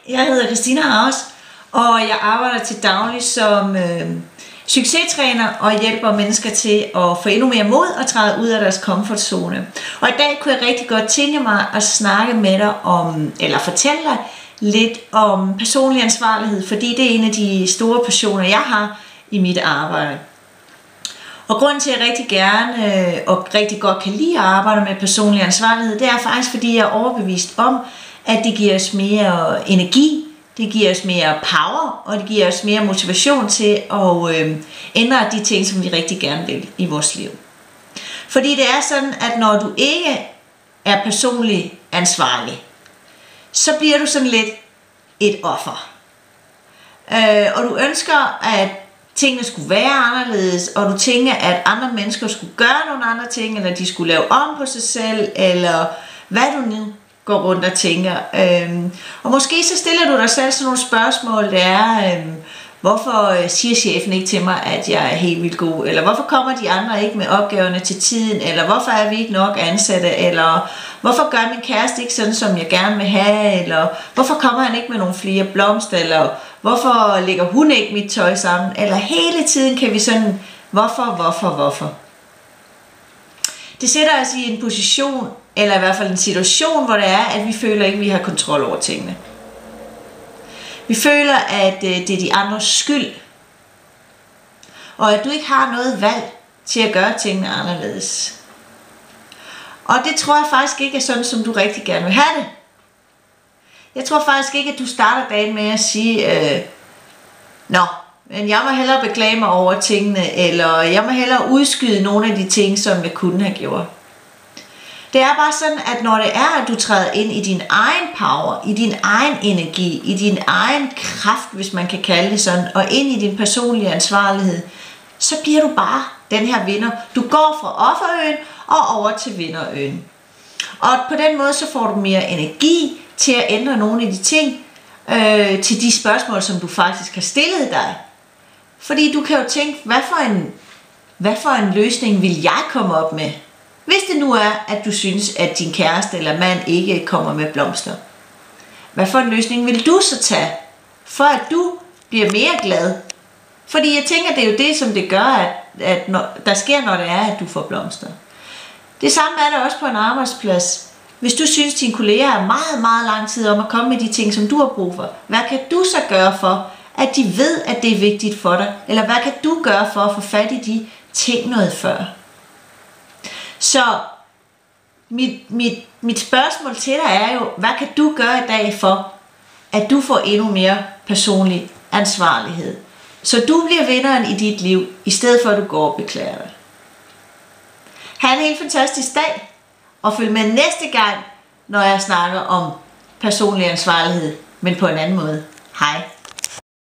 Jeg hedder Christina Haus, og jeg arbejder til daglig som succestræner og hjælper mennesker til at få endnu mere mod og træde ud af deres komfortzone. Og i dag kunne jeg rigtig godt tænke mig at snakke med dig om, eller fortælle dig lidt om personlig ansvarlighed, fordi det er en af de store passioner, jeg har i mit arbejde. Og grunden til, at jeg rigtig gerne og rigtig godt kan lide at arbejde med personlig ansvarlighed, det er faktisk, fordi jeg er overbevist om, at det giver os mere energi, det giver os mere power, og det giver os mere motivation til at ændre de ting, som vi rigtig gerne vil i vores liv. Fordi det er sådan, at når du ikke er personligt ansvarlig, så bliver du sådan lidt et offer. Og du ønsker, at tingene skulle være anderledes, og du tænker, at andre mennesker skulle gøre nogle andre ting, eller de skulle lave om på sig selv, eller hvad du nu går rundt og tænker. Og måske så stiller du dig selv sådan nogle spørgsmål, der er, hvorfor siger chefen ikke til mig, at jeg er helt vildt god, eller hvorfor kommer de andre ikke med opgaverne til tiden, eller hvorfor er vi ikke nok ansatte, eller hvorfor gør min kæreste ikke sådan, som jeg gerne vil have, eller hvorfor kommer han ikke med nogle flere blomster, eller hvorfor lægger hun ikke mit tøj sammen, eller hele tiden kan vi sådan, hvorfor. Det sætter os i en position, eller i hvert fald en situation, hvor det er, at vi føler ikke, at vi har kontrol over tingene. Vi føler, at det er de andres skyld, og at du ikke har noget valg til at gøre tingene anderledes. Og det tror jeg faktisk ikke er sådan, som du rigtig gerne vil have det. Jeg tror faktisk ikke, at du starter dagen med at sige, men jeg må hellere beklage mig over tingene, eller jeg må hellere udskyde nogle af de ting, som jeg kunne have gjort. Det er bare sådan, at når det er, at du træder ind i din egen power, i din egen energi, i din egen kraft, hvis man kan kalde det sådan, og ind i din personlige ansvarlighed, så bliver du bare den her vinder. Du går fra offerøen og over til vinderøen. Og på den måde, så får du mere energi til at ændre nogle af de ting, til de spørgsmål, som du faktisk har stillet dig. Fordi du kan jo tænke, hvad for en løsning vil jeg komme op med? Hvis det nu er, at du synes, at din kæreste eller mand ikke kommer med blomster. Hvad for en løsning vil du så tage, for at du bliver mere glad? Fordi jeg tænker, det er jo det, som det gør, at der sker, når det er, at du får blomster. Det samme er det også på en arbejdsplads. Hvis du synes, at dine kolleger er meget, meget lang tid om at komme med de ting, som du har brug for, hvad kan du så gøre for, at de ved, at det er vigtigt for dig? Eller hvad kan du gøre for at få fat i de ting noget før? Så mit spørgsmål til dig er jo, hvad kan du gøre i dag for, at du får endnu mere personlig ansvarlighed? Så du bliver vinderen i dit liv, i stedet for at du går og beklager dig. Ha' en helt fantastisk dag, og følg med næste gang, når jeg snakker om personlig ansvarlighed, men på en anden måde. Hej.